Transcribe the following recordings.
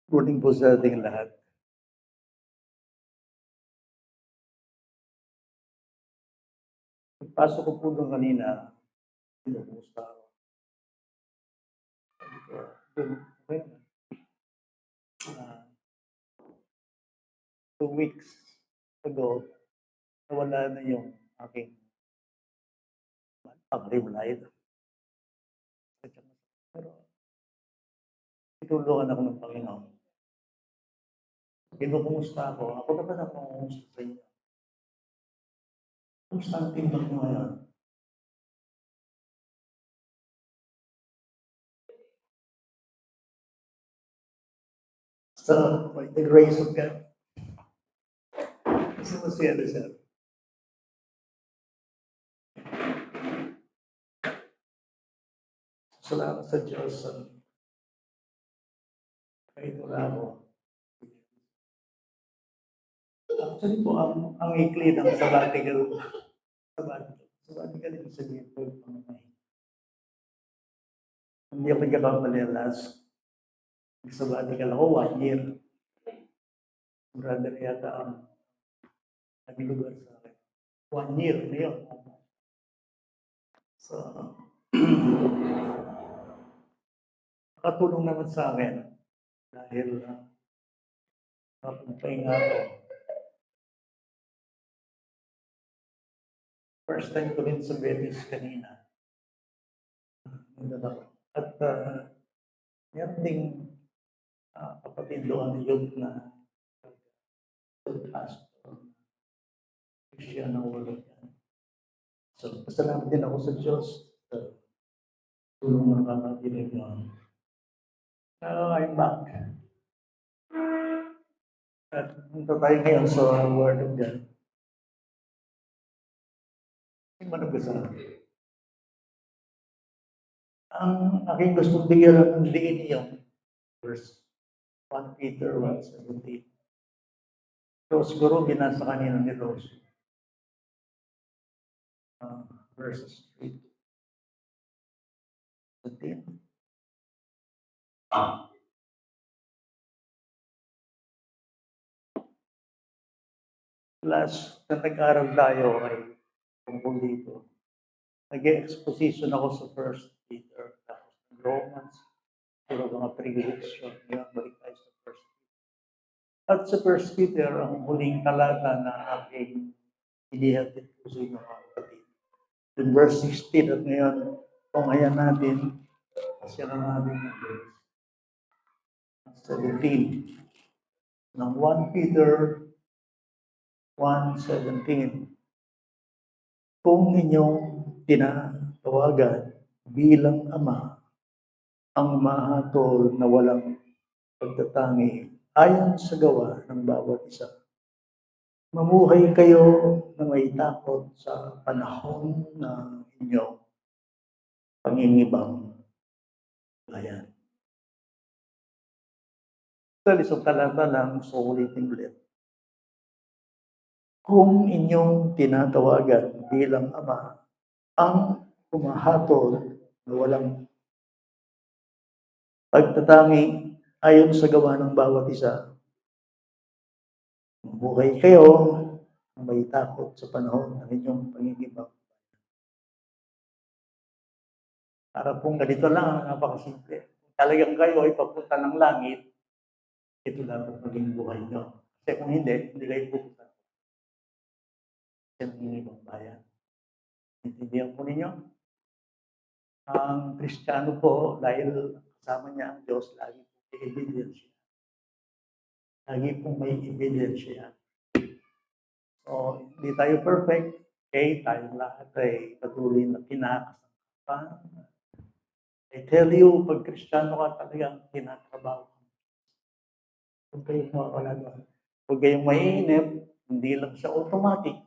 Morning po sa ating lahat. Pagpasok ko po doon kanina, kinumusta ako. Sabi ko, "Dun, okay naman." Ah, 2 weeks ago, nawala na yung aking pang-rewrite. Pero tinulungan ako ng Panginoon. Kinukumusta ako. Ako naman ang mangungumusta sa inyo. Kumusta ang timbang mo ngayon? So, by the grace of God. Kasi mo siya, sir. Salamat sa Diyos. Kahit wala ako. Actually po, ang ikli ng sabbatical. Sabbatical ibig sabihin po yung pangamahin. Hindi ako nagkakamali last. Sabbatical ako, 1 year. Brother yata ang naglugar sa akin. 1 year na yun. So, nakatulong naman sa akin dahil napapahinga ako. First time ko rin sa Venice kanina. At meron ding kapatid doon yun na pastor, Christian na ulo yan. So, pasalamat din ako sa Diyos sa tulong ng kapatid yun. Now, I'm back. At punta tayo ngayon sa Word of God. Hindi man nabasa. Ang aking gustong bigyan ng diin yung verse 1 Peter 1:17. So siguro binasa kanina ni Rose. Verses 3 to 17. Last na nag-aral tayo ay tungkol dito. Nag-exposition ako sa First Peter, tapos Romans, pero mga 3 weeks yun. Ngayon, balik tayo sa First Peter. At sa First Peter, ang huling talata na aking inihatid ko sa inyo mga kapatid. In verse 16 at ngayon, kung ayan natin, kasya na natin ng verse 17 ng 1 Peter 1:17. Kung inyong tinatawagan bilang Ama ang mahatol na walang pagtatangi ayon sa gawa ng bawat isa. Mamuhay kayo na may takot sa panahon ng inyong pangingibang bayan. Ito, isang talata lang, so ulitin ulit. Kung inyong tinatawagan bilang Ama ang humahatol na walang pagtatangi ayon sa gawa ng bawat isa, mabuhay kayo na may takot sa panahon ng inyong pangingibang. Para pong ganito lang, napakasimple. Kung talagang kayo ay papunta ng langit, ito dapat maging buhay nyo. Kasi kung hindi kayo pupunta sa pangingibang bayan. Intindihan po ninyo? Ang Kristiyano po, dahil kasama niya ang Diyos, lagi po may ebidensya. Lagi po may ebidensya. So, hindi tayo perfect. Okay, tayong lahat ay patuloy na kinakasangkapan. I tell you, pag Kristiyano ka talagang tinatrabaho. Huwag kayong mawawala doon. Huwag kayong maiinip, hindi lang siya automatic.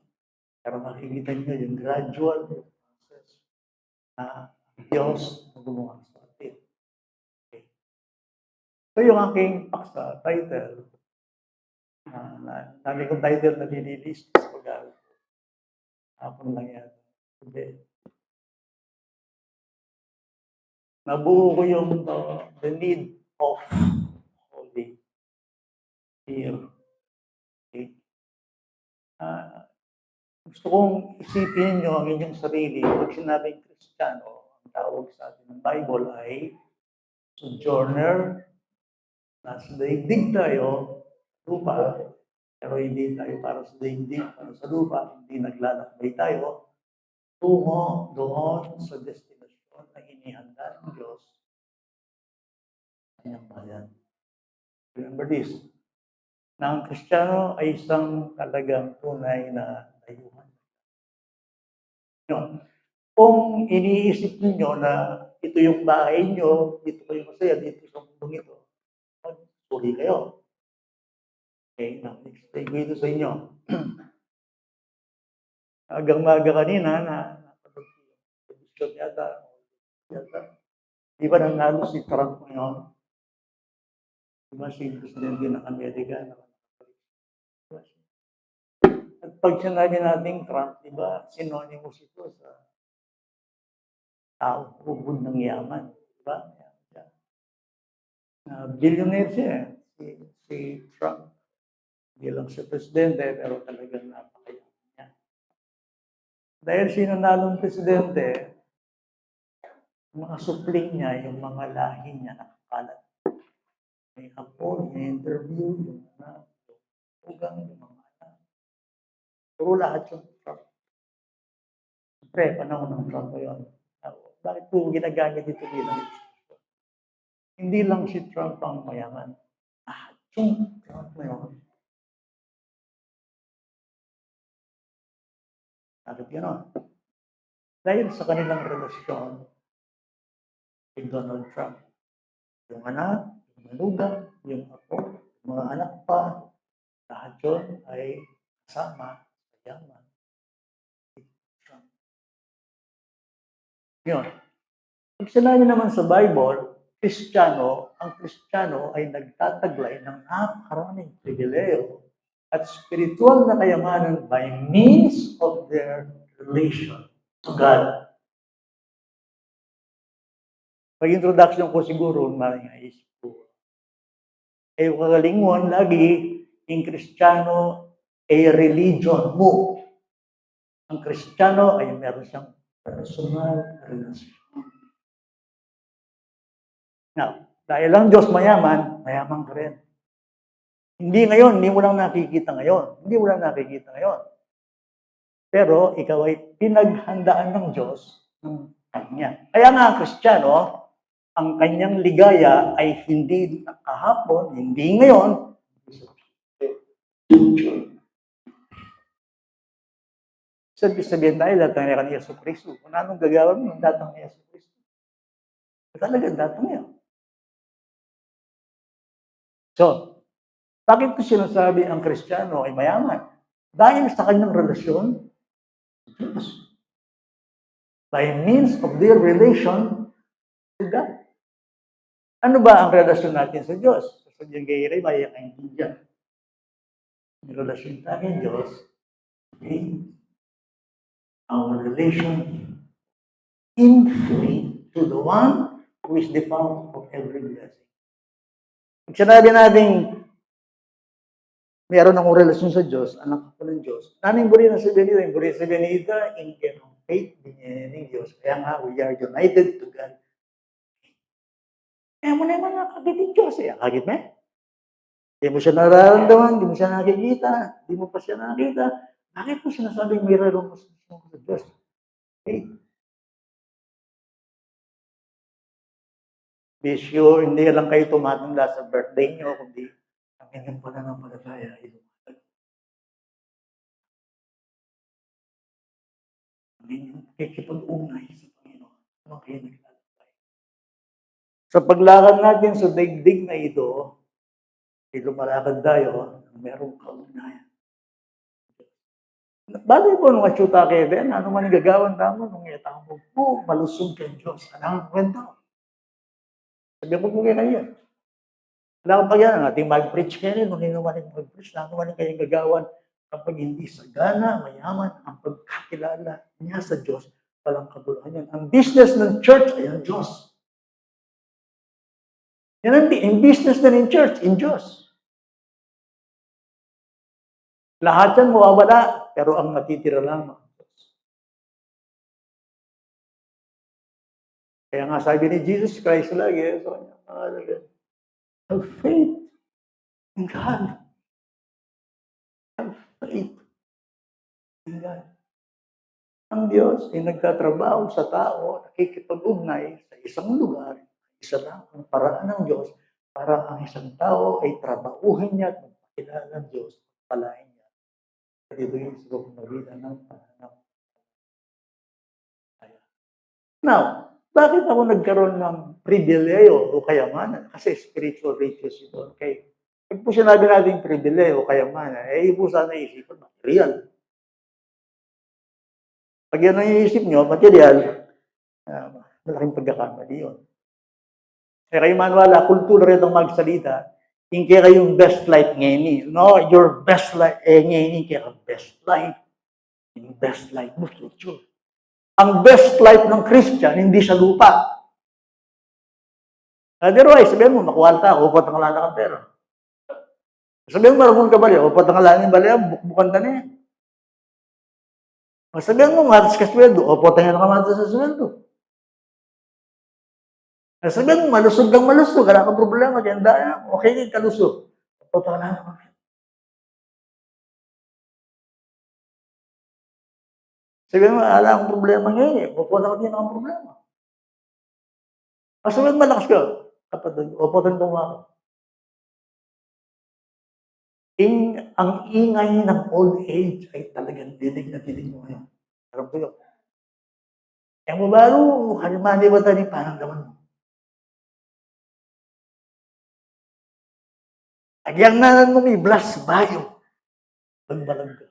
Pero makikita nyo yung gradual process na Diyos na gumawa sa atin. Okay. So yung aking paksa, title, dami kong title na nililist sa pag-aaral. Hapon lang yan. Hindi. Nabuo ko yung the need of holy fear. Okay? Gusto kong isipin niyo ang inyong sarili. Pag sinabing Kristiyano, ang tawag sa atin ng Bible ay sojourner, nasa daigdig tayo, lupa, pero hindi tayo para sa daigdig, para sa lupa, hindi naglalakbay tayo, tungo doon sa destinasyon na inihanda ng Diyos sa kanyang bayan. Remember this, na ang Kristiyano ay isang talagang tunay na dayuhan. No? Kung iniisip niyo na ito yung bahay niyo, dito kayo masaya, dito sa mundong ito, suri kayo. Okay, na-explain ko ito sa inyo. Hanggang maga kanina na napag-ibig yata. Di ba nanalo si Trump ngayon? Di ba si Presidente ng Amerika? At pag sinabi natin Trump, di ba, synonymous ito sa tao, ubod ng yaman. Di ba? Billionaire siya. Si Trump. Hindi lang siya presidente, pero talagang napakayaman niya. Dahil sinanalong presidente, mga supling niya, yung mga lahi niya nakakalat. May apo, may interview, yung mga ugang, yung mga anak. Pero lahat yung Trump. Siyempre, panahon ng Trump yun. Bakit po ginagamit ito bilang hindi lang si Trump ang mayaman. Yung Trump na yun. Bakit gano'n? Dahil sa kanilang relasyon kay Donald Trump. Yung anak, yung manugang, yung apo, yung mga anak pa, lahat yun ay kasama sa yaman. Trump. Yun. Pag sinabi naman sa Bible, ang Kristiyano ay nagtataglay ng napakaraming pribileyo at spiritual na kayamanan by means of their relation to God. Pag-introduction ko siguro, maingayisip ko. Kagalingon lagi, yung Kristiyano ay religion mo. Ang Kristiyano ay meron siyang personal relasyon. Now, dahil lang Diyos mayaman, mayaman ka rin. Hindi ngayon, hindi mo lang nakikita ngayon. Pero ikaw ay pinaghandaan ng Diyos ng Kanya. Kaya nga ang Kristiyano, ang kanyang ligaya ay hindi kahapon, hindi ngayon, future. Sabihin tayo, datang niya kanina sa Kristo. Kung anong gagawin mo, datang niya sa Kristo. Talagang datang niya. So, bakit ko sinasabi ang Kristiyano ay mayaman? Dahil sa kanyang relasyon sa Diyos. By means of their relation to God. Ano ba ang relasyon natin sa Diyos? Sabihin kay Ray, maya kaibigan. Ang relasyon natin Diyos, okay? Our relation in faith to the one who is the fount of every blessing. Pag sinabi natin, meron akong relasyon sa Diyos, anak ko ng Diyos. Namin buri na si Benita, buri si Benita, in faith, binyanin ng Diyos. Kaya nga, we are united to God. Kaya mo naman nakakit ng Diyos eh. Akakit mo eh. Hindi mo siya nararamdaman, hindi mo siya nakikita, hindi mo pa siya nakikita. Bakit mo sinasabing may relasyon sa Diyos? Okay. Be sure, hindi lang kayo tumatanda sa birthday nyo, kundi ang inyong pananampalataya ay lumatag. Ang inyong kikipag-ungay sa Panginoon. Ano kayo naglalakbay? Sa paglakad natin sa daigdig na ito, ay lumalakad tayo, merong kaugnayan. Bagay po nung asyuta kayo din, ano man gagawan tamo, nung iatamo po, malusog kay Diyos. Anong kwento? Sabi mo po kayo. Wala kang pagyan, ating mag-preach kayo rin, nung naman yung mag-preach, ano man kayong gagawan, kapag hindi sagana, mayaman, ang pagkakilala niya sa Diyos, walang kabuluhan yan. Ang business ng church ay ang Diyos. Yan ang business na ng church, in Diyos. Lahat yan mawawala, pero ang natitira lamang. Kaya nga sabi ni Jesus Christ lagi, so, have faith in God. Have faith in God. Ang Diyos ay nagtatrabaho sa tao, nakikipag-ugnay sa isang lugar, isa lang ang paraan ng Diyos para ang isang tao ay trabahuhin niya at magpakilala ng Diyos, palain niya. At ito yung siguro na vida ng pananampalataya. Now, bakit ako nagkaroon ng pribileyo o kayamanan? Kasi spiritual riches ito. Okay. Pag po sinabi natin pribileyo o kayamanan, eh, ibo sana isip ko, material. Pag yan ang iisip nyo, material, malaking pagkakamali yun. Kaya kayo manwala, kultura rin ang magsalita, hindi kayong best life ngayon. No, your best life, ngayon kaya best life. Yung best life mo, future. Ang best life ng Christian, hindi sa lupa. Otherwise, sabihin mo, makuwalta, upot ang kalala kang pera. Sabihin mo, marunong ka bali, upot ang kalala ng bali, bukbukan ka na yan. Sabihin mo, matas ka sweldo, upot ang nakamatas sa sweldo. Sabihin mo, malusog lang malusog, wala kang problema, kaya daya, okay din kalusog. Upot ang kalala kang pera. Sabihin mo, wala akong problema ngayon, upot ang din akong problema. Sabihin mo, malakas ka, kapatid, upotan ko nga ako. Ang ingay ng old age ay talagang dinig na dinig mo ngayon. Alam ko yun. Yang mo baru, halimani ba tayo parang naman mo? Agyang nanan mo may blas bayo. Pagbalag ka.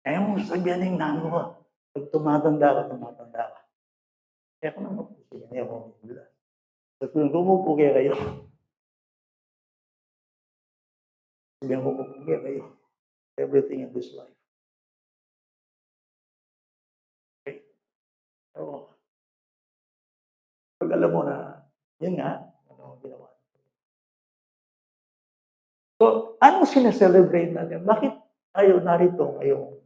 Kaya mo sabihan ng nano ka. Pag tumatanda ka. Kaya ko naman po siya. Kaya mo may blas. So, kung gumupo kaya kayo, sabihan ko po kaya kayo. Everything in this life. Okay? So, pag alam mo na, yun nga, ano ang ginawa. So, ano sineselebrate natin? Bakit tayo narito ngayong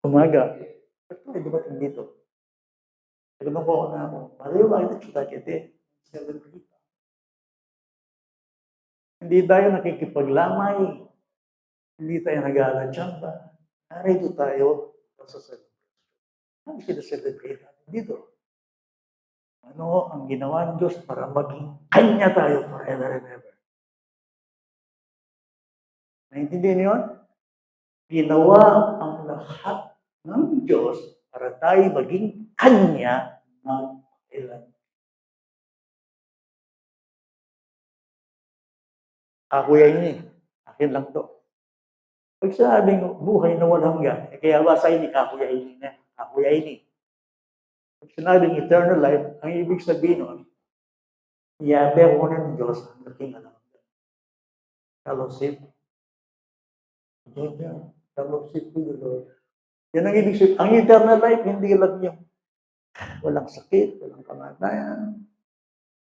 umaga? Ito ay dumating dito. Tinanong ko ako na ako, Mario, bakit kita kete? Celebrate. Hindi tayo nakikipaglamay. Hindi tayo nag-aalansyamba. Narito tayo sa celebration. Ano sineselebrate natin dito? Ano ang ginawa ng Diyos para maging Kanya tayo forever and ever? Naintindihan niyo yun? Ginawa ang lahat ng Diyos para tayo maging Kanya ng kailan. Kakuya ini, akin lang to. Pag sabing buhay na walang hanggan, kaya ba sa ini, kakuya ini na, kakuya ini. Pag sinabing eternal life, ang ibig sabihin nun, iyabe ko na ng Diyos ang dating alam. Fellowship. Fellowship with the Lord. Yan ang ibig sabihin. Ang eternal life, hindi lang yung walang sakit, walang kamatayan,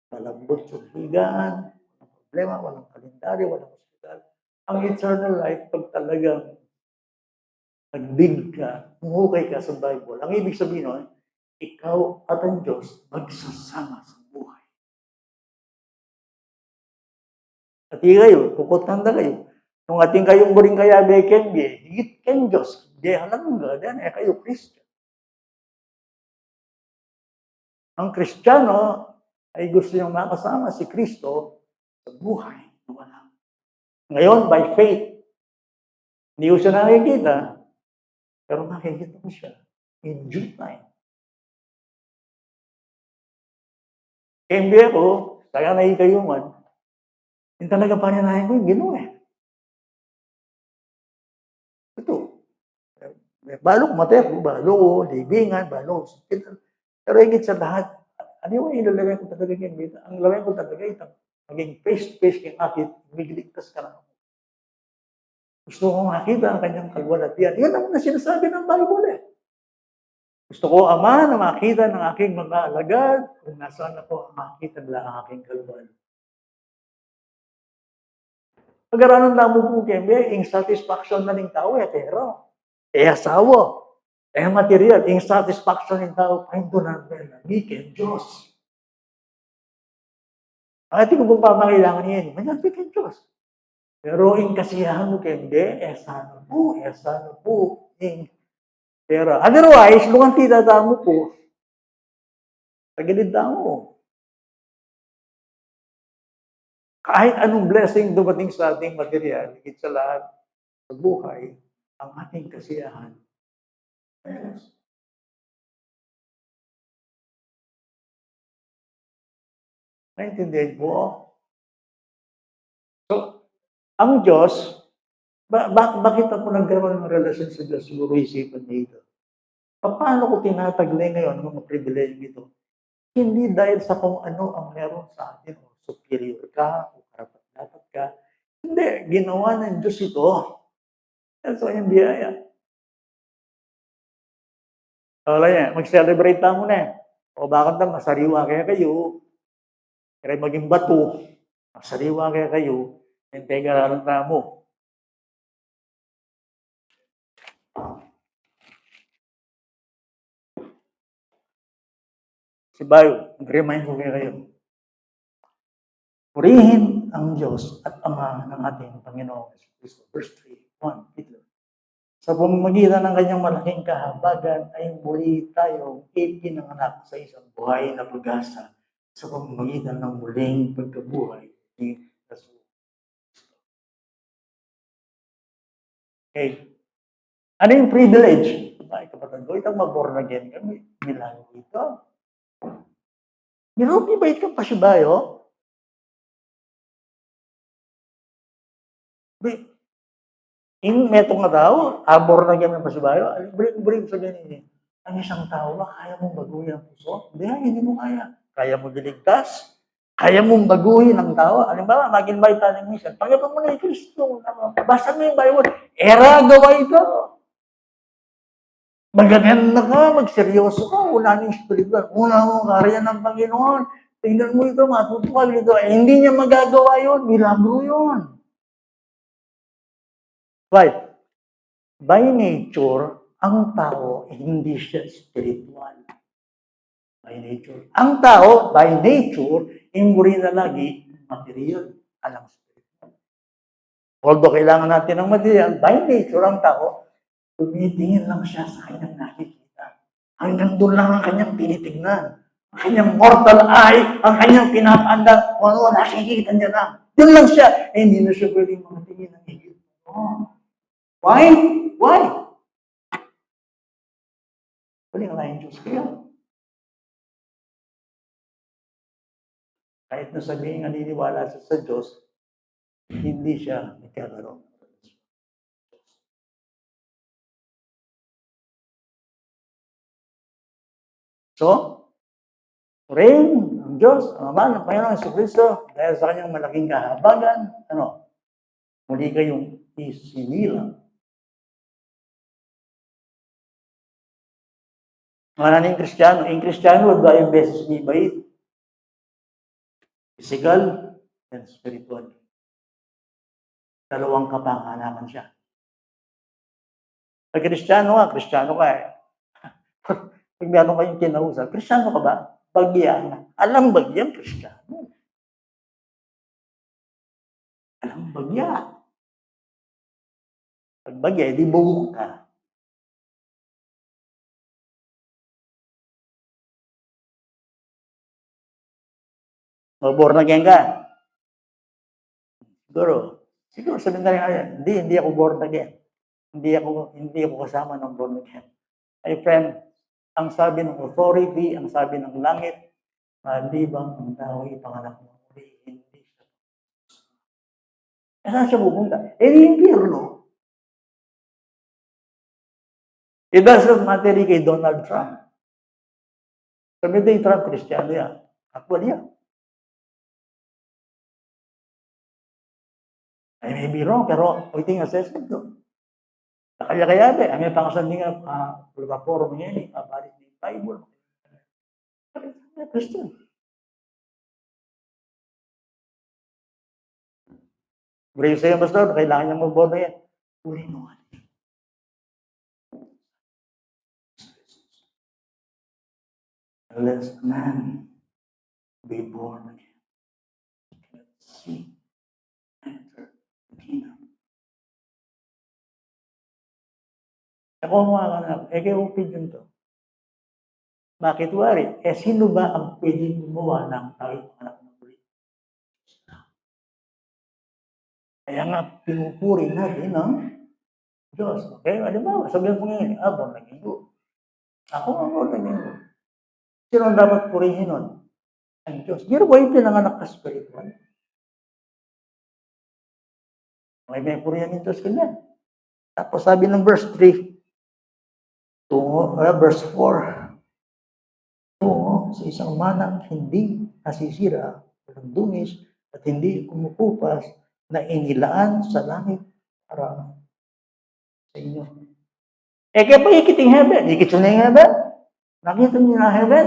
malambot yung higaan, walang problema, walang kalendaryo, walang hospital. Ang eternal life, pag talagang nag-dig ka, hukay ka sa Bible, ang ibig sabihin nun, ikaw at ang Diyos magsasama sa buhay. At kayo, kukutanda kayo. Kung ating kayong buring kaya beken, higit ken Diyos, halang nga, dan kayo Christian. Ang Kristiyano ay gusto niyang makasama si Kristo sa buhay na walang. Ngayon, by faith, hindi ko siya nakikita, pero makikita ko siya in due time. Kaya ko, kaya naikayuman, yung talaga pananahin ko yung ginawa. Ito. Balo ko matero, balo ko libingan, balo ko hospital. Pero higit sa lahat, ano yung ilalagay ko talaga yung dito? Ang lalagay ko talaga ito, maging face-to-face kay akit, migiligtas ka na. Gusto ko makita ang kanyang kalwalatian. Yan ang sinasabi ng Bible eh. Gusto ko, Ama, na makita ng aking mga alagad kung nasaan ako makita nila ang aking kalwal. Pag-aralan na mo po kembe, yung satisfaction na ng tao pero asawa, material, yung satisfaction ng tao, ay doon natin, weekend, Diyos. Ang ating kung pangailangan niya, manyabi kay Diyos. Pero yung kasiyahan mo kembe, sana po, yung pera. Otherwise, kung ang titata mo po, tagilid na mo. Kahit anong blessing dumating sa ating material, higit sa lahat sa buhay, ang ating kasiyahan. Yes. Naintindihan po? So, ang Diyos, bakit ako nagkaroon ng relasyon sa Diyos? Siguro isipan dito. Paano ko tinataglay ngayon ang mga privilege ito? Hindi dahil sa kung ano ang meron sa atin, o superior ka, o karapat-dapat ka. Hindi, ginawa ng Diyos ito. So, yung biyaya. Wala yan, mag-celebrate na muna. O bakit na masariwa kaya kayo? Kaya maging bato, masariwa kaya kayo, hintay ka na mo. Si Bayo, mag-remind ko kayo. Purihin ang Diyos at Ama ng ating Panginoong Kristo. Verse 3, 1, Peter. Sa pamamagitan ng kanyang malaking kahabagan ay muli tayong ipinanganak sa isang buhay na pag-asa sa pamamagitan ng muling pagkabuhay ni Jesus. Okay. Ano yung privilege? Ay, kapatid ko, itang mag-born again kami. Milagro ito. Nirobi ba itong pasibayo? In metong nga tao, born again ng pasibayo, bring sa ganyan. Ang isang tao ba, kaya mong baguhin ang puso? Hindi mo kaya. Kaya mo diligtas? Kaya mong baguhin ang tao? Halimbawa, mag-invite tayo ng mission. Pagkabang mo na yung Kristo. Basta mo yung Bible. Gawa ito. Magaganda ka, magseryoso ka, una yung spiritual. Una mo kariyan ng Panginoon. Tingnan mo ito, matutuwa ito. Hindi niya magagawa yun. Milagro yun. Why? By nature, ang tao, hindi siya spiritual. By nature. Ang tao, by nature, imburi na lagi material. Alam spiritual. Although kailangan natin ng material, by nature, ang tao, tumitingin lang siya sa kanyang nakikita. Hanggang doon lang ang kanyang tinitignan. Ang kanyang mortal eye, ang kanyang pinapanda, kung ano, nakikita niya lang. Doon lang siya. Hindi na siya pwedeng makatingin ng higit. Why? Why? Walang lain Diyos kaya. Kahit na sabihin naniniwala sa Diyos, hindi siya nagkakaroon. So, purihin ang Diyos, ang Ama ng Panginoong Jesucristo, dahil sa kanyang malaking kahabagan, muli kayong isinilang. Mga ng Kristiyano, yung Kristiyano, dahil beses may bait. Physical and spiritual. Dalawang kapanganakan siya. Pag Kristiyano ka Pag meron kayong kinausap, Kristiyano ka ba? Bagya. Alam bagyang Kristiyano. Alam bagya. Pag bagya, di buhok ka. Born again ka. Siguro sabihin na rin, hindi ako born again. Hindi ako kasama ng born again. My friend, ang sabi ng authority, ang sabi ng langit, malibang ang tao ipanganak mo muli, hindi siya. Saan siya pupunta? Di impyerno. It doesn't matter kay Donald Trump. Sabi din Trump, Kristiyano yan. Actually yan. I may be wrong, pero waiting assessment doon. Kaya may pangasan din nga, forum niya, balik ni Bible. Christian. Brace sa'yo, pastor, kailangan niyang maboto yan. Uli mo. Unless a man be born again, he cannot see, enter the kingdom. Ako mga kanak, kayo opinion to. Bakit wari? Sino ba ang pwedeng gumawa ng tayo anak ng muli? Kaya nga, pinupuri natin ang Diyos. Okay? Halimbawa, sabihin ko ngayon, born again ko. Ako ang born again ko. Sino ang dapat purihin nun? Ang Diyos. Pero ba yung pinanganak ka spiritual? May purihan ng Diyos kanya. Tapos sabi ng verse 3, verse 4, tungo sa isang manang hindi nasisira, walang dungis, at hindi kumukupas, na inilaan sa langit para sa inyo. Kaya pa ikiting heaven? Ikit na yung heaven? Nakita niyo na heaven?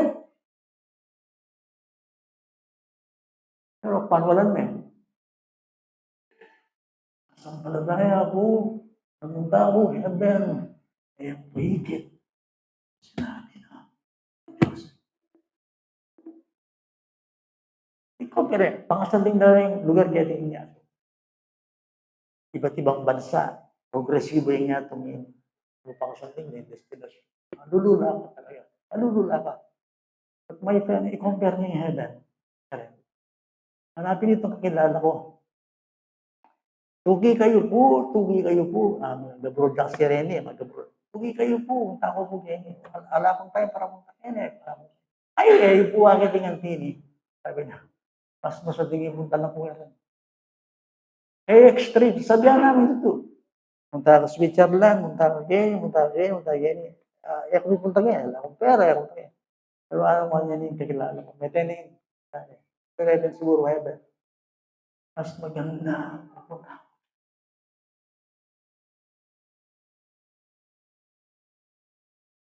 Pero panwalan mo. Asang palataya ako, namunta ako, heaven. Kaya pa ikit. Sinabi na. Ikaw kaya, pangasaling na rin lugar kaya tingin niya. Iba't ibang bansa, progresibo yung niya itong yun. Pangasaling na destination. Malulula ka talaga. Malulula ka. But my friend, i-compare niya yung heaven. Hanapin itong kakilala ko. Tugi kayo po. Mag-broadcast si Rene. Tugi kayo po. Tako po kayo. Ala kong tayo para mong kakene. Ay, po agad yung tini. Sabi na, mas sa tingin punta lang po yan. Extreme. Sabihan namin ito. Punta ka Switzerland, punta ka ganyan, punta ka ganyan. Kung punta ganyan, wala akong pera, punta ganyan. Pero ano mo yan yung kakilala ko. May tening. Pero heaven siguro heaven. Mas maganda.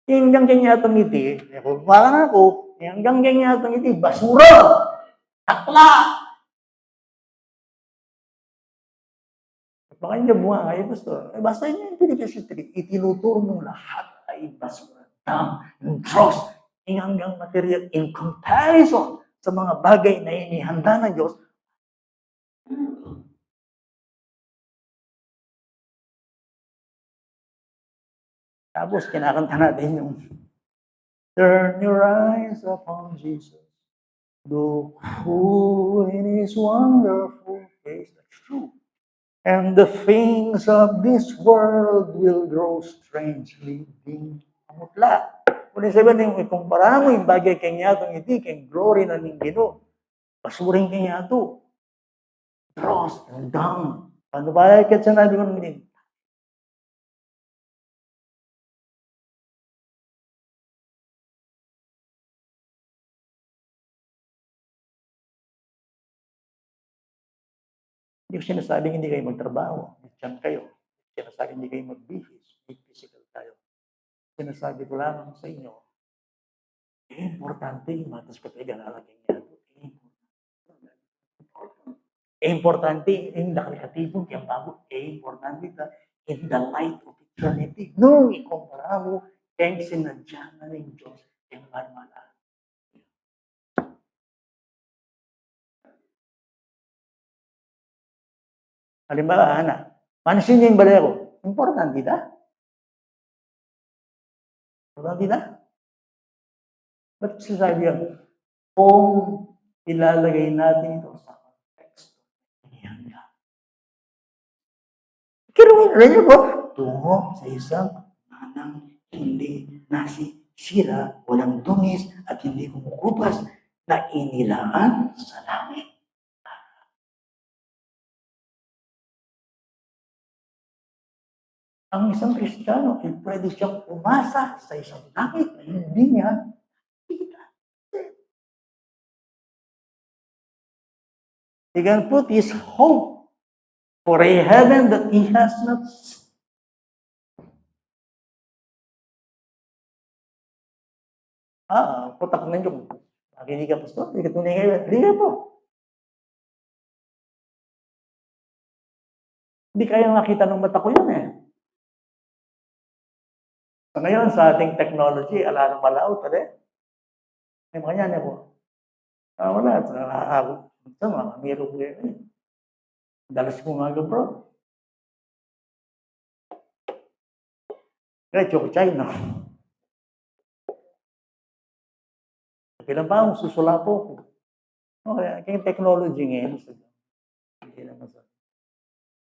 Hanggang ganyan itong ngiti, parang ako, hanggang ganyan itong ngiti, basura! Takla! Baka hindi bunga kayo, pastor. Basta yun yung Philippians 3, itinuturo mong lahat ay basura. Yung Diyos, hanggang material in comparison sa mga bagay na inihanda ng Diyos. Tapos, kinakanta natin yung turn your eyes upon Jesus. Look who in His wonderful face. That's true. And the things of this world will grow strangely dim. Amutla. Kung sabihin mo, ikumpara mo yung bagay kanya itong iti, kay glory na ng Ginoo. Pasuring kanya ito. Dross and down. Paano ba kahit sinabi ko naman Hindi ko sinasabing hindi kayo magtrabaho. Diyan kayo. Sinasabing hindi kayo magbihis. May physical tayo. Sinasabi ko lamang sa inyo, importante yung matas ko tayo lalagyan niya. Importante yung nakreatibong yung bago. Importante ka in the light of eternity. Nung ikumpara mo, kayong sinadya na ng Diyos yung marmala. Halimbawa, Ana, pansin niya yung balay ko. Importante na. Importante na. Ba't sinasabi yan? Kung ilalagay natin ito sa context, yan ka. Kiruin rin niyo po, tungo sa isang manang hindi nasisira, walang dungis, at hindi kumukupas, na inilaan sa langit. Ang isang Kristiyano ay pwede siyang umasa sa isang langit na hindi niya kita. He can put his hope for a heaven that he has not seen. Putak na nyo. Makinig ka, pastor. Hindi ka tunay kayo. Hindi ka po. Hindi kayang makita ng mata ko yun eh. So ngayon, sa ating technology, ala ng malaot, may mga yan po. Wala, sama, meron ko yun. Dalas ko nga bro. Kaya choco China. Bilang ba akong susula po ko. Okay, kaya technology ngayon, hindi naman sa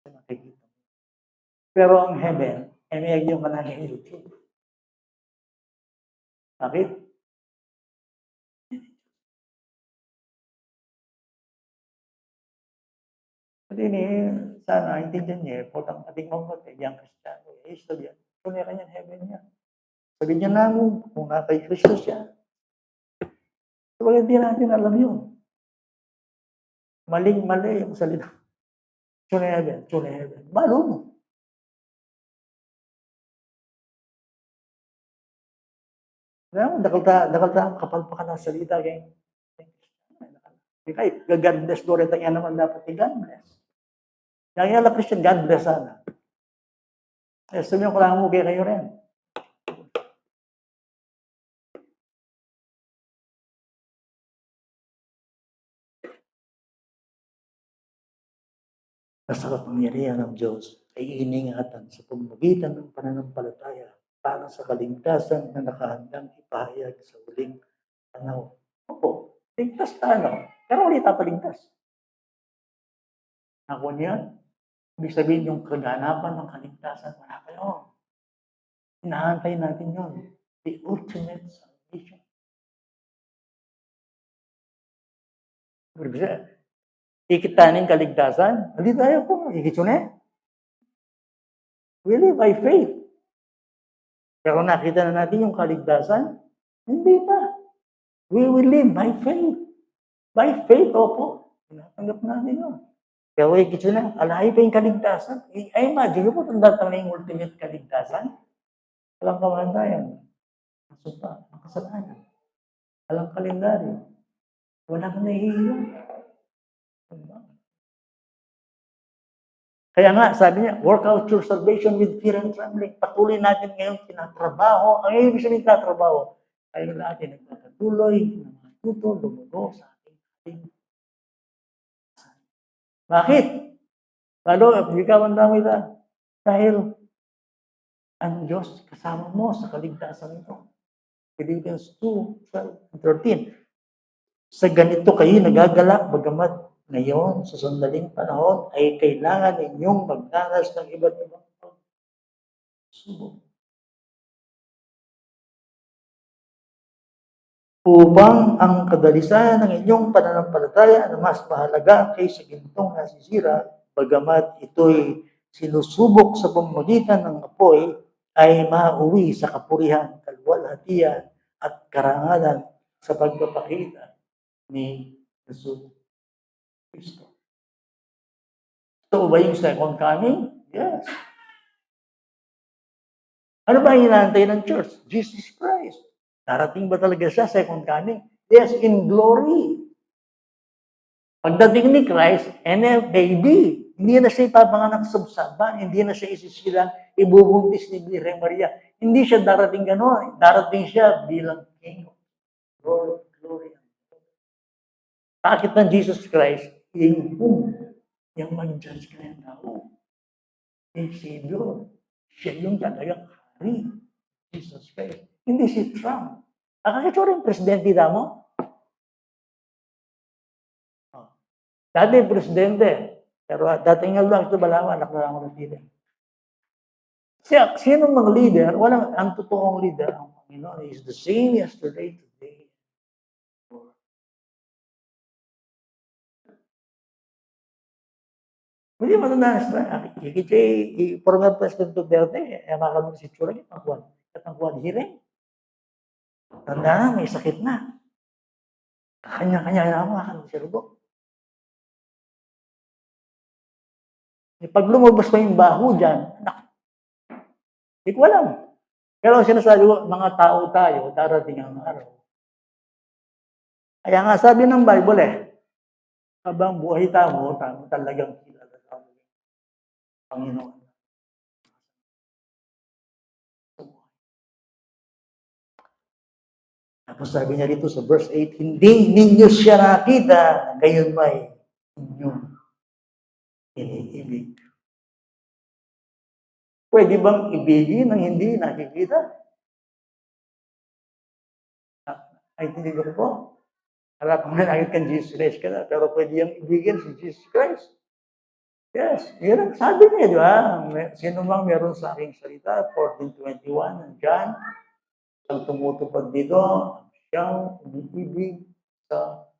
nakikita. Pero ang heaven, may yung manangin YouTube. Bakit? Hindi sana, intindihan niya, putang ating mga yung Kristiyano, sabi yan, kung yan kanyang heaven niya. Sabi niya namin, kung kay Kristo siya. So, hindi natin alam yun. Maling-mali yung salita. Tune heaven. Malo mo. Dakalta kapal pa ka ng salita kay God bless Lord, ito yan naman dapat ni God bless. Yang yan Christian, God bless sana. Sabihin ko lang mo kayo rin. Nasa kapangyarihan ng Diyos ay iningatan sa pamamagitan ng pananampalataya para sa kaligtasan na nakahandang ipahayag sa huling panahon. Opo, ligtas tayo. Pero ulit papaligtas. Ako niyan, ibig sabihin yung kaganapan ng kaligtasan, wala pa yun. Hinahantay natin yun. The ultimate salvation. Ikitanin kaligtasan, hindi tayo po, ikitsune. We live by faith. Pero nakita na natin yung kaligtasan, hindi pa. We will live by faith. By faith, opo. Tinatanggap natin yun. Pero ikitsune, alahay pa yung kaligtasan. Ay, imagine po, tanda na yung ultimate kaligtasan. Walang kamandayan. Masupa, ang kasalanan. Walang kalendaryo. Walang nahihilang. Kaya nga, sabi niya, work out your salvation with fear and trembling. Patuloy natin ngayon tinatrabaho. Ang ibig sabihin tinatrabaho, tayo natin nagpapatuloy, natuto, lumugo sa ating. Bakit? Lalo, ikaw ang dami na. Dahil ang Diyos kasama mo sa kaligtasan ito. Philippians 2:12-13. Sa ganito kayo nagagalak, bagamat ngayon, sa sandaling panahon, ay kailangan ninyong magdanas ng iba't ibang pagsubok. Upang ang kadalisan ng inyong pananampalataya na mas mahalaga kaysa gintong nasisira, bagamat ito'y sinusubok sa pamamagitan ng apoy, ay mauwi sa kapurihan, kaluwalhatian, at karangalan sa pagpapakita ni Jesus Kristo. So, ba yung second coming? Yes. Ano ba hinahantay ng church? Jesus Christ. Darating ba talaga siya, second coming? Yes, in glory. Pagdating ni Christ, baby, hindi na siya ipapanganak sa sabsaban, hindi na siya isisilang ibubuntis ni Birhen Maria. Hindi siya darating gano'n. Darating siya bilang King of Glory. Bakit ng Jesus Christ? Yung mag-judge ka ng tao. Savior. Siya yung talagang hari. Jesus Christ. Hindi si Trump. Nakakita rin presidente mo? Dati presidente. Pero dating nga lang ito balawan, anak na lang ako ng leader. Sino mga leader? Walang, ang totoong leader, ang Panginoon is the same yesterday, today. Hindi matandaan na former President Duterte, makakalong si Chura, katangkuhan hiring. Tanda na, may sakit na. Kanya-kanya na makakalong si Rubo. Pag lumabas pa yung baho dyan, hindi ko alam. Pero ang sinasabi ko, mga tao tayo, darating ang araw. Kaya nga sabi ng Bible habang buhay tamo talagang kilala tamo. Panginoon. Tapos sabi niya dito sa verse 8, hindi ninyo siya nakita, gayon may inyong iniibig. Pwede bang ibigin ng hindi nakikita? Ay, hindi ko po. Harap mo na nakit kang Jesus Christ ka na, pero pwede yung ibigin si Jesus Christ. Yes, yun ang sabi niya, di ba? Sino mang meron sa aking salita, 14:21 ng John, ang tumutupad dito, siyang umiibig sa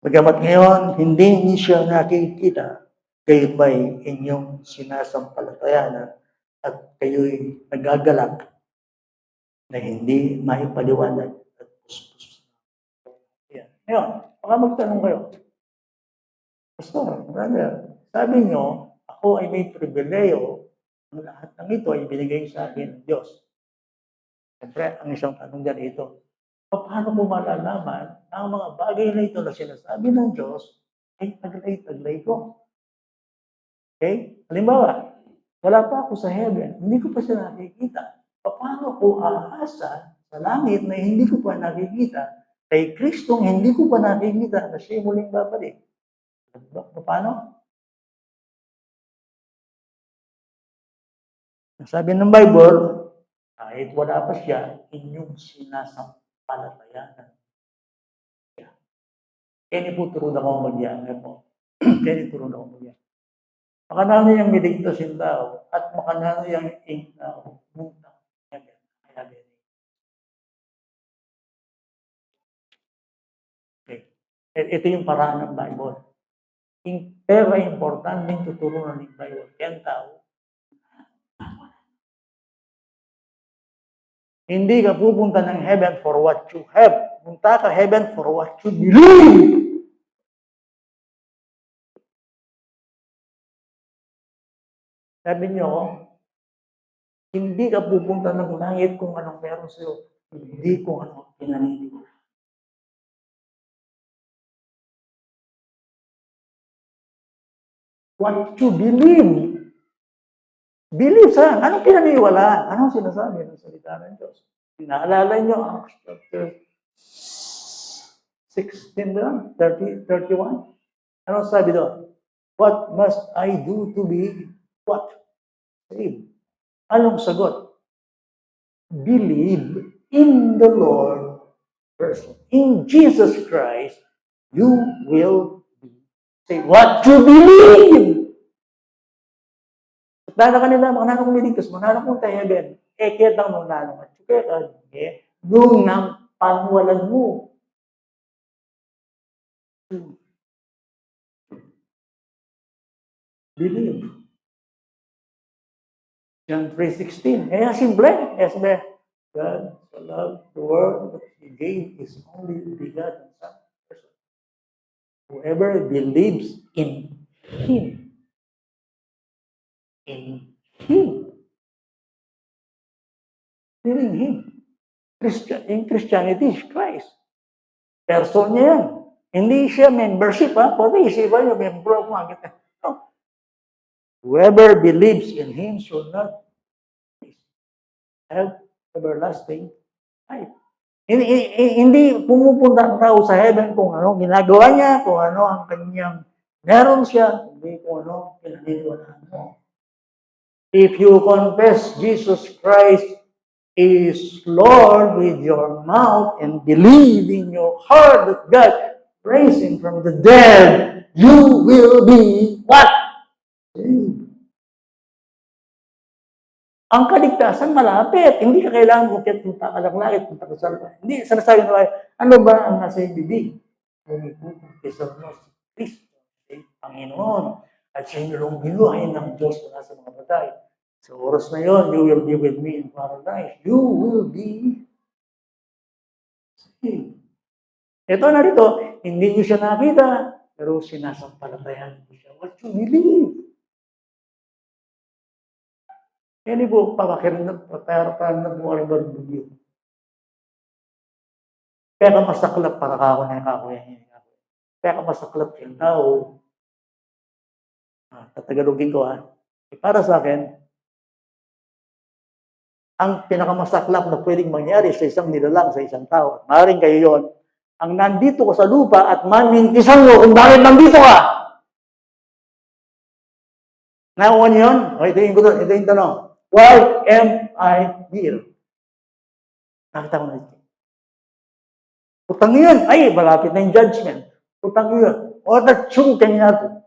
bagamat ngayon, hindi niyo siya nakikita, kayo ba'y inyong sinasampalatayanan at kayo'y nagagalak na hindi maipaliwanag at puspos. Yan. Ngayon, baka magtanong kayo, Pastor, brother, sabi niyo, ako ay may pribileyo, ang lahat ng ito ay binigay sa akin ng Diyos. Siyempre, ang isang tanong dyan ito, paano ko malalaman na ang mga bagay na ito na sinasabi ng Diyos ay taglay-taglay ko? Okay? Halimbawa, wala pa ako sa heaven, hindi ko pa siya nakikita. Paano ko aasa sa langit na hindi ko pa nakikita, kay Kristong hindi ko pa nakikita na siya muling babalik? Paano? Sabi ng Bible, kahit wala pa siya, inyong sinasampalatayanan. Kaya po turo na ako magyan. Kaya turo na ako magyan. Makanano yung miligtasin tao at makanano yung ing tao. Okay. Ito yung paraan ng Bible. Pero importante yung tuturuan ng Bible. Kaya tao, hindi ka pupunta ng heaven for what you have. Punta ka heaven for what you believe. Sabi niyo, hindi ka pupunta ng langit kung anong meron sa'yo. Hindi kung ano pinaniniwala. What you believe. Believe saan? Anong pinaniniwalaan? Anong sinasabi ng salita ng Diyos? Naalala niyo ang chapter 16 doon? 31? Anong sabi doon? What must I do to be what? Saved. Anong sagot? Believe in the Lord first. In Jesus Christ, you will be saved. What you believe! Dahil kanila, mananong kumiligtas, mananong kung tayo heaven, kaya tang mananong at kaya nung nang pangwalan mo. Believe. John 3:16. Simple. God so loved the world that He gave His only begotten Son. Whoever believes in Him. In Him. Believe in Him. In Christianity is Christ. Person niya yan. Hindi siya membership, ha? Pwede isipan niyo, member ako. No. Whoever believes in Him should not have everlasting life. Hindi pumupunta ang tao sa heaven kung ano ginagawa niya, kung ano ang kanyang meron siya, hindi kung ano pinaniniwalaan mo. If you confess Jesus Christ is Lord with your mouth and believe in your heart that God raised Him from the dead, you will be what? Saved. Ang kaligtasan malapit. Hindi ka kailangan bukit punta ka lang langit, punta ka sa langit. Hindi, sinasabi na ano ba ang nasa bibig? Kung mo si Kristo, si Panginoon, at siya yung binuhay ng Diyos mula sa mga patay. Sa oras na yon, you will be with me in paradise. You will be saved. Ito na rito, hindi nyo siya nakita, pero sinasampalatayan mo siya. What you believe. Yan po, papakirin na, para nagmuha ng barbugyo. Kaya ka masaklap para kako na kakuya. Kaya ka masaklap yung tao. Tatagalogin ko para sa akin, ang pinakamasaklap na pwedeng mangyari sa isang nilalang, sa isang tao, maaaring kayo yon, ang nandito ka sa lupa at mamintisan mo kung bakit nandito ka. Nakuha niyo yun? Ito yung tanong. Why am I here? Nakita ko na ito. Utang yun. Ay, malapit na yung judgment. Utang yun. O, tatsyung kanya natin.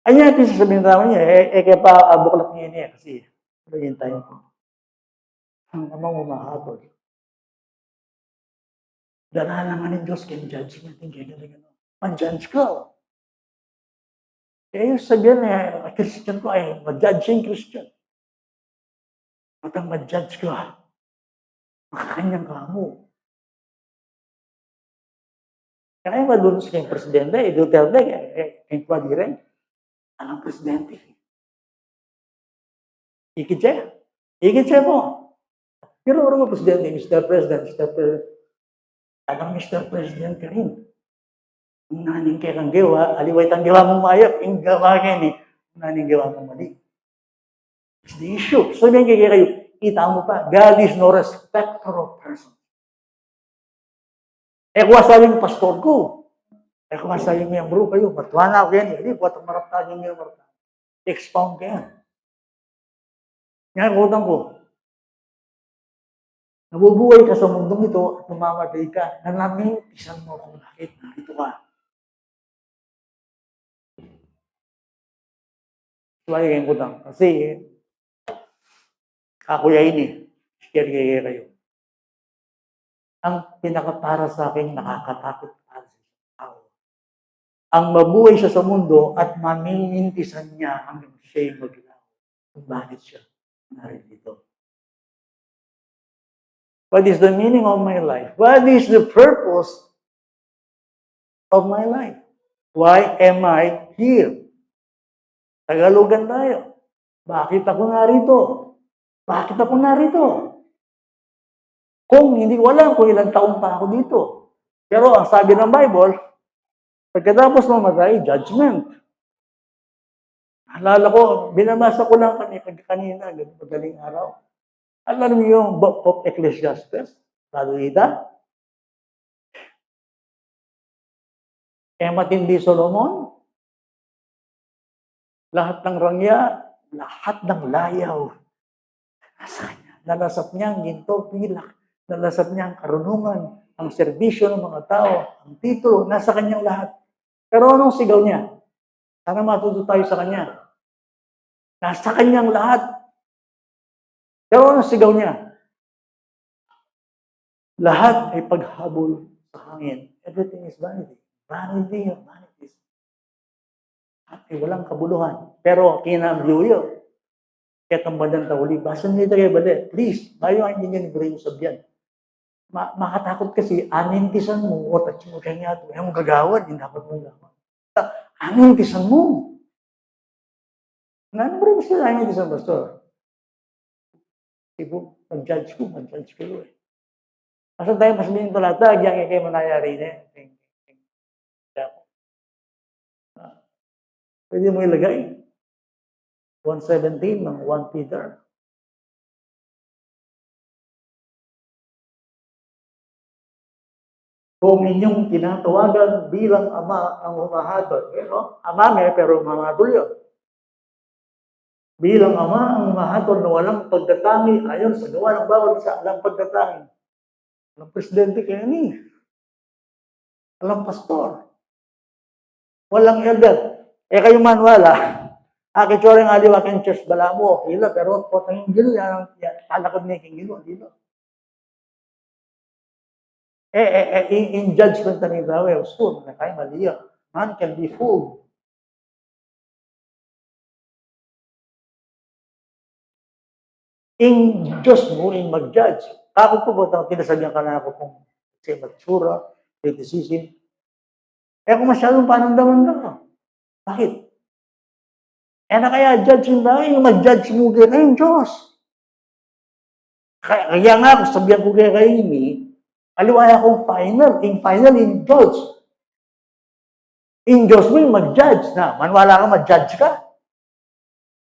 Ay, yan, sasabihin namin niya, kaya pa buklak niya niya kasi hintayin ko. Ang amang umahabol. Dala naman ng Diyos kaya judgment. Man-judge ka. Kaya yung sabihin Christian ko ay ma-judging Christian. At ang ma-judge ka, makakanyang ka mo. Kaya malunos kayong presidente, Duterte, kayong Quadiren. Anong presidente? Ikit mo. Pero ano mo presidente, Mr. President. Anong Mr. President ka rin? Naning kaya kang gawa, aliway tang gawa mong mayap, yung gawa kayo ni, naning gawa mong mali. It's the issue. Sabihin kayo, kita mo pa, God is no respecter of person. Kung sabi ng pastor ko, kung sabi ng miyembro kayo, matuwa na ako yan, hindi po itong maraptagin niyo, expound kayo. Ngayon, utang ko, nabubuhay ka sa mundong ito at mamamatay ka, nanamitisan mo kung bakit narito ka. Suway kayong utang. Kasi, kakuyain share kayo. Ang pinakapara sa akin, nakakatakot para sa tao. Ang mabuhay siya sa mundo at mamimintisan niya hanggang siya'y maglaho. Kung bakit siya narito. What is the meaning of my life? What is the purpose of my life? Why am I here? Tagalogan tayo. Bakit ako narito? Bakit ako narito? Kung hindi ko alam kung ilang taon pa ako dito. Pero ang sabi ng Bible, pagkatapos mamatay, judgment. Alala ko, binabasa ko lang kanina, madaling araw. Alam niyo yung Book of Ecclesiastes? Salita? Matindi Solomon? Lahat ng rangya, lahat ng layaw. Nasa kanya. Nalasap niya ang ginto, pilak. Nalasap niya ang karunungan, ang serbisyo ng mga tao, ang titulo, nasa kanyang lahat. Pero anong sigaw niya? Sana matuto tayo sa kanya. Nasa kanyang lahat. Pero anong sigaw niya? Lahat ay paghabol sa hangin. Everything is vanity. Vanity of vanities. At ay walang kabuluhan. Pero kinambiyo. Kaya tambandang tauli. Basta nito kayo bali. Please, bayo ang inyo ni Bray Sabian. Makatakot kasi, amintisan mo, o tatsi mo kayo nga, ayaw mo gagawad, hindi dapat mo gagawad. Amintisan mo. Ano ba rin sila amintisan, Pastor? Tipo, mag-judge kayo eh. Masa tayo mas bilin talata, agyan kayo manayari na eh. Pwede mo ilagay. 1:17 ng 1 Peter. Kung inyong tinatawagan bilang ama ang humahatol. Ama pero humahatol yun. Bilang ama ang humahatol na walang pagdatangi ayon sa gawa ng bawat isa, walang pagdatangi. Walang presidente kaya ni. Walang pastor. Walang elder. Kayo man wala. Kitsuring aliwakin church bala mo, okay lang, pero potang yung gino, talakad na yung gino, dito. In judgment na nila, soon, na kayo maliya. Man can be fooled. In Diyos mo, in mag-judge. Ako po ba, tinasabihan ka na ako kung kasi matsura, criticism. Kung masyadong panandaman ka. Bakit? Na kaya judge na yung mag-judge mo kayo ng Diyos. Kaya nga, kung sabihan ko kay Amy, aliwaya akong final in Diyos. In Diyos mo yung mag-judge na. Manwala ka, mag-judge ka.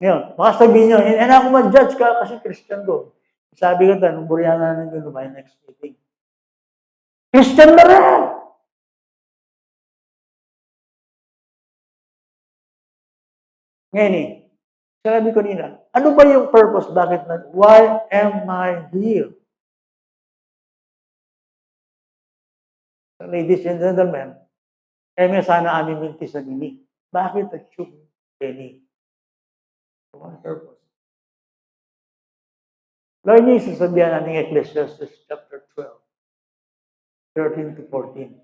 Ngayon, baka sabihin nyo, hindi na ako mag-judge ka kasi Christian ko. Sabi ko, nung Buriana na nyo lumay next meeting. Christian na rin! Ngayon sabi ko nila, ano ba yung purpose? Bakit na? Why am I here? Ladies and gentlemen, may sana aming minti sa nini. Bakit achieve any? One purpose. Lord niyo, sasabihan natin Ecclesiastes chapter 12, 13 to 14.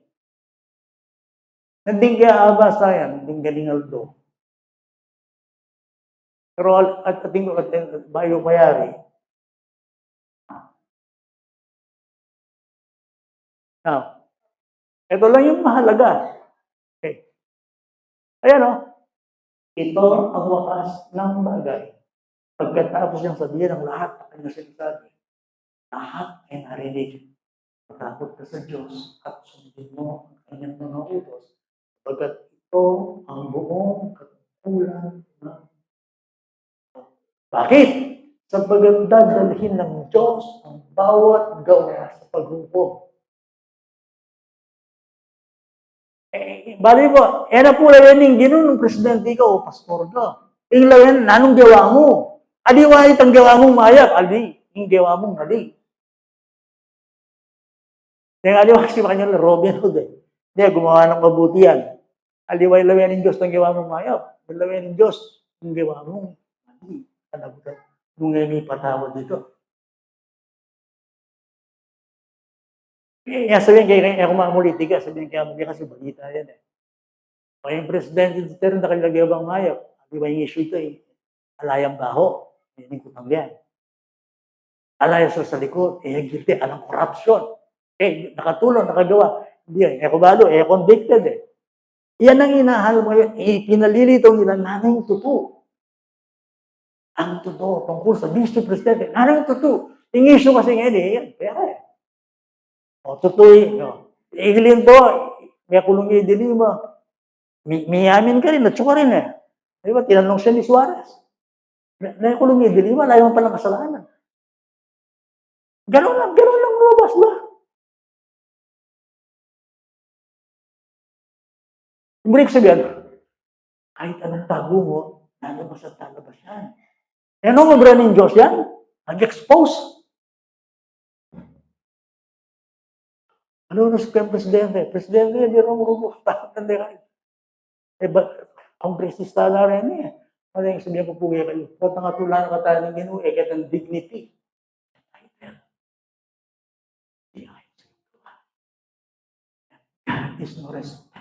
Nanding kaya abasa yan, nanding galingaldo. Pero at ating bayo mayari. Now, ito lang yung mahalaga. Okay. Ayan ito ang wakas ng bagay. Pagkatapos niyang sabihin ang lahat ng kanyang sinasabi, lahat ay narinig. Matakot ka sa Diyos at sundin mo ang kanyang mga utos. Pagkat ito ang buong katungkulan ng bakit? Sapagat dadalhin ng Diyos ang bawat gawa sa paghukom. Bali po, na po yan yung ginunong presidente ka o pastor ka. Inglayan, nanong gawa mo? Adiwahit ang gawa mong mayak, yung gawa mong mali. Kaya aliwahit si kanya Robin Hood Hindi, gumawa ng mabuti yan. Aliwahit ng Diyos ang gawa mong mayak. Aliwahit ng Diyos ang gawa mong mali. Nung may patawad dito. Sabihin kaya ako mga politika, sabihin kaya mga kasi balita yan O yung presidente dito rin nakalagay bang mayak. Di ba yung issue ito alayang baho. Hindi ko tanggihan. Alaya sa likod, guilty, anong corruption. Nakatulong, nakagawa. Hindi kubado, convicted Yan ang inaahal mo ngayon. Pinalilitaw nila nanay totoo. Ang totoo tungkol sa vice presidente. Nanay totoo. Yung issue kasi ngayon yan, pera totoo Igilin to, may kulong dilima. Miyamin ka rin, natsuka rin Di ba, tinanong siya ni Suarez. May kulong dilima, layo mo palang kasalanan. Ganun lang lumabas ba? Ibig sabihin, kahit anong tago mo, lalabas at lalabas yan. Ano obra ng Diyos yan? Nag-expose. Ano na si presidente? Presidente, hindi rin marunong takot ng dekaid. Ang presista na rin Ano yung sabihin ko po kayo? Ba't nakatulan ka tayo ng ginu, ng dignity. God is no respect.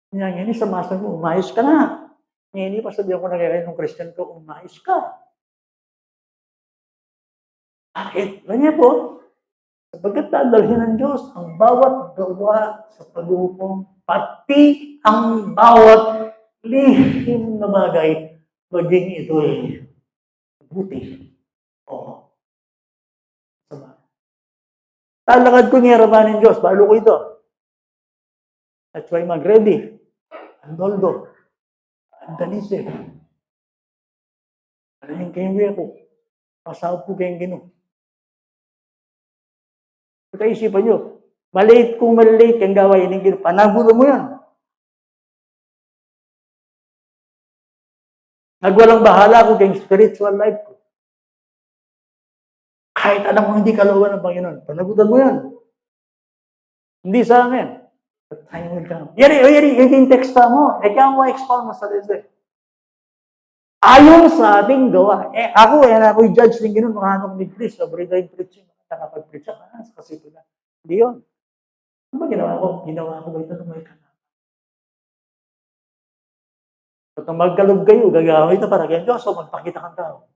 Ngayon, sa master mo, umayos ka na. Ngayon, pa sabihin ko na kayo ng Christian ko, umayos ka. Bakit? Ganyan po. Sapagkat dadalhin ng Diyos ang bawat gawa sa paghukom, pati ang bawat lihim na bagay, maging ito'y buti. Oo. Talakad ko niyaraman ng Diyos, balo ko ito. That's why mag-ready. Andoldo. Andalise. Ano yung kayong ko? Pasaw po kayong gino. Pagkaisipan nyo, maliit kung maliit yung gawain ng gino, panagulo mo yan. Nagwalang bahala ko kayong spiritual life ko. Kahit alam mo hindi kalooban ng Panginoon, panagutan mo yan. Hindi sa akin. But time will come. Yari, yung teksta mo. Kaya mo expound mo sa lise. Ayon sa ating gawa. Ako'y judge ng gano'n, makahanap ni Chris, every time preaching, nakapag-preach ako, kasi ito na. Hindi yun. Ano ba ginawa ko? Ginawa ko ba ito nung may kanal? At magkalog kayo, gagawin ito para kay Diyos, o magpakita kang tao.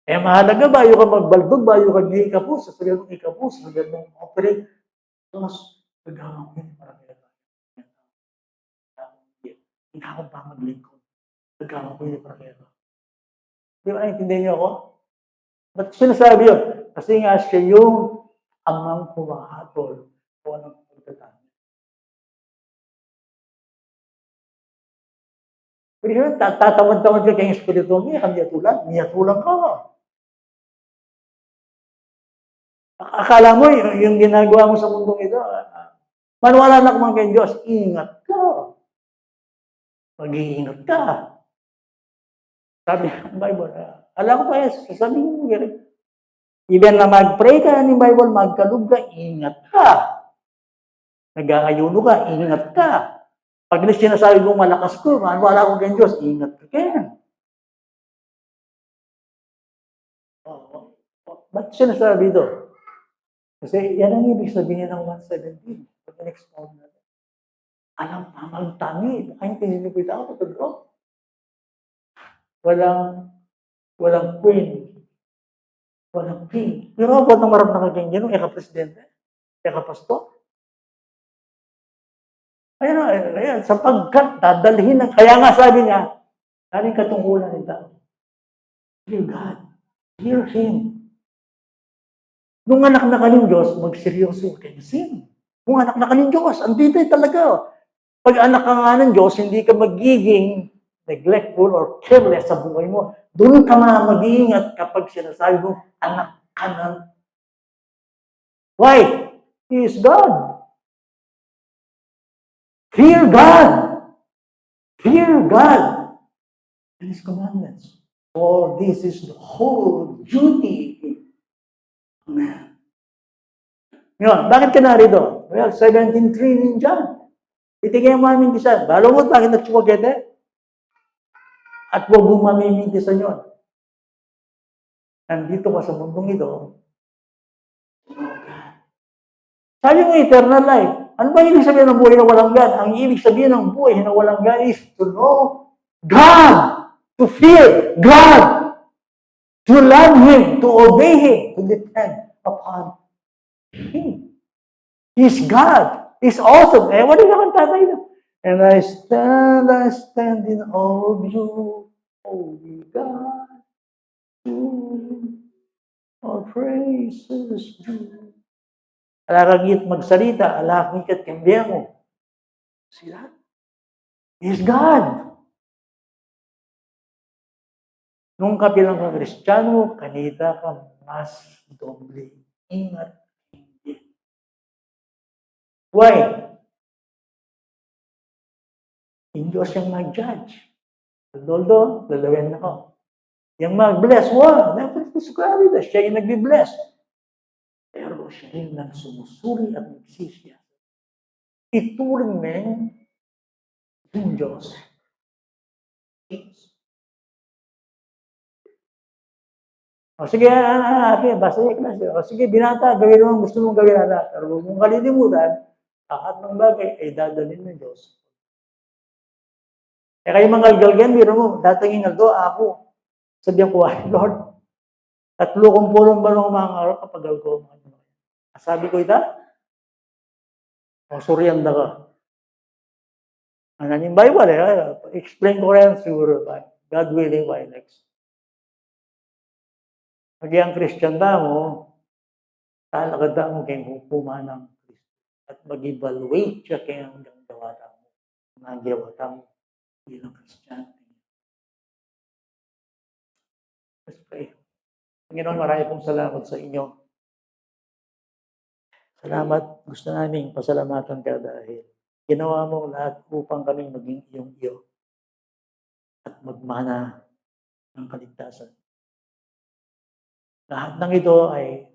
Mahalaga, bayo ka magbalbog, bayo ka ng ikapos, sasabihin mong ikapos, sasabihin mong operate. Diyos, gagawin ko para kay Diyos. Hindi ako pa maglingkod. Nagkakaw ko yun para kaya. Di ba naintindihan niyo ako? Ba't sinasabi yun? Kasi nga siya yung amang humahatol kung anong pagtatapos. Pero yun, tatamad-tamad ka kayong espiritu, miyatulan ka. Akala mo, yung ginagawa mo sa mundong ito, maniwala na kumain kay Diyos, ingat ka. Mag-iingat ka. Sabi ng Bible, alam ko pa, sasabihin mo ganun. Even na mag-pray ka ng Bible, magkalug ka, ingat ka. Nag-aayuno ka, ingat ka. Pag sinasabi mo malakas ko, maniwala ko kay Diyos, ingat ka kaya. Ba't sinasabi ito? Kasi yan ang ibig sabihin ng 117. Pag in-expound natin. Alam tamang tangid. Ay, tininipi ako, totoo. Walang queen. Walang king. Pero ba't nang marap na kaging gano'n? Eka-presidente? Eka-pastor? Ayan, sapagkat dadalhin na. Kaya nga sabi niya, aling katungkulan ng tao. Fear God. Fear Him. Nung anak na ka ng Diyos, magseryoso kayo sin. Nung anak na ka ng Diyos, andito talaga. Pag anak ka nga ng Diyos, hindi ka magiging neglectful or careless sa buhay mo. Doon ka mag-iingat kapag sinasabi mo, anak ka ng. Why? He is God. Fear God. Fear God and His commandments. For this is the whole duty. Amen. Ngayon, bakit ka narito? Well, 17.3 in John. Itigay mo mamintisan. Balo mo, bakit nagsuwagete? At huwag mong mamimintisan yun. Nandito ka sa mundong ito. Sabi mo, eternal life. Ano ba ibig sabihin ng buhay na walang God? Ang ibig sabihin ng buhay na walang God is to know God, to fear God, to love Him, to obey Him, to depend upon Him. He's God. He's awesome. Eh, wala na kang tatay na. And I stand in awe of you, holy God, to our praises due. Alakagit magsalita, alakagit kambya mo. Sila. He's God. Nung kapilang ka Kristiyano, kanita ka mas doble. Ingat. Why? Yung Diyos yung mag-judge. Although, lalawin ako. Yung mag-bless, wow, napagpasukarita, siya yung nagbi-bless. Pero siya rin nang sumusuri at nagsisya. Ituring mo yung Diyos. O sige, basta yung klase. O sige, binata, gawin mo gusto mong gawin na. Pero huwag mong kalilimutan, lahat ng bagay ay dadalhin ng Diyos. Eh kayo mga galgalgan, biro mo, datang ingaldo, ako. Sabihan ko, Lord, 30 pulong ba ng mga araw kapag ko? Sabi ko ita, o suryanda ka. Ano yung Bible explain ko rin siguro, God willing, by next. Pag yung Christian mo, talagad mo kayong hukuma ng Kristo. At mag-evaluate siya kayong hanggang gawata mo. Mga gawata mo bilang Christian. Let's pray. Panginoon, marami pong salamat sa inyo. Salamat. Gusto namin pasalamatan ka dahil ginawa mo lahat upang kami maging iyong iyo at magmana ng kaligtasan. Lahat ng ito ay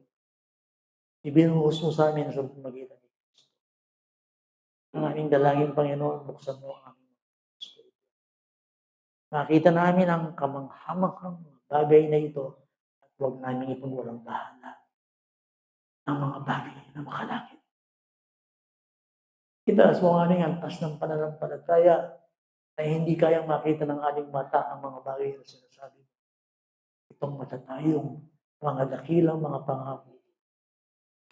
ibinuhos mo sa amin sa pamagitan ni Kristo. Ang aming dalangin, Panginoon, buksan mo ang aming gusto. Nakita namin ang kamanghamanghang bagay na ito at huwag namin ipagwalang bahala ang mga bagay na makalangit. Itaas mo ang aming antas ng pananampalataya na hindi kayang makita ng aming mata ang mga bagay na sinasabi. Itong matatayong mga dakilang mga pangako.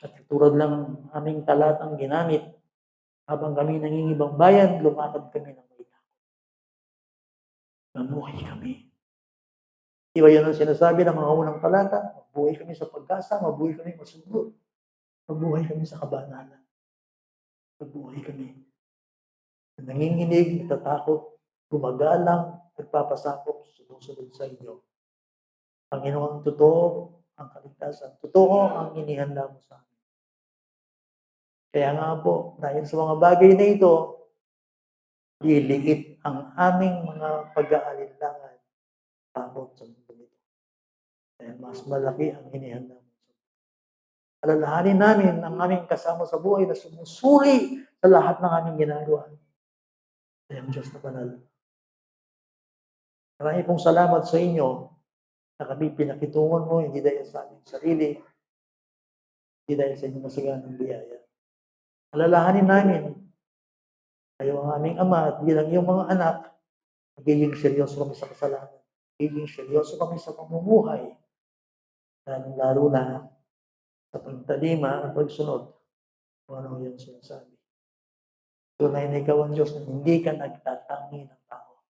At tulad lang aming talatang ginamit, habang kami nangingibang bayan, lumakad kami ng may takot. Mamuhay kami. Di ba yun ang sinasabi ng mga unang talata? Mabuhay kami sa pag-asa, mabuhay kami masundo, mabuhay kami sa kabanalan, mabuhay kami na nanginginig, natatakot, gumagalang, nagpapasakop, sumusunod sa inyo. Panginoon, totoo ang kaligtasan, totoo ang inihanda mo sa amin. Kaya nga po, dahil sa mga bagay na ito, liliit ang aming mga pag-aalinlangan takot sa mundo nito. Dahil mas malaki ang inihanda mo. Alalahanin namin ang aming kasama sa buhay na sumusuri sa lahat ng aming ginagawa. Kaya ang Diyos na banal. Marami pong salamat sa inyo na kami pinakitungon mo, hindi dahil sa aming sarili, hindi dahil sa inyong masaganang biyaya. Alalahanin namin, kayo ang aming Ama at bilang iyong mga anak, magiging seryoso kami sa kasalanan. Magiging seryoso kami sa pamumuhay, lalo na sa pagtalima at pagsunod kung ano yung sinasabi. Tunay na ikaw ang Diyos na hindi ka nagtatangi ng tao.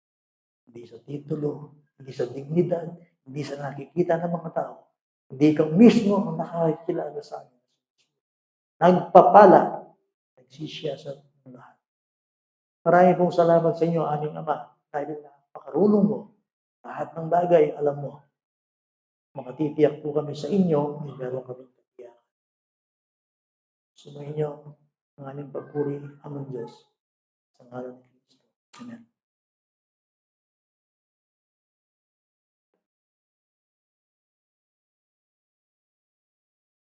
Hindi sa titulo, hindi sa dignidad, hindi sa nakikita ng mga tao. Hindi ikaw mismo ang nakakilala sa amin. Nagpapala, nagsisiyasat ng lahat. Marami pong salamat sa inyo, aming Ama, dahil napakarunong mo. Lahat ng bagay, alam mo. Makatitiyak po kami sa inyo, ay meron kami katiyakan. Sumayin niyo ang aming pagpuri, aming Diyos, sa ngalan ni Kristo. Amen.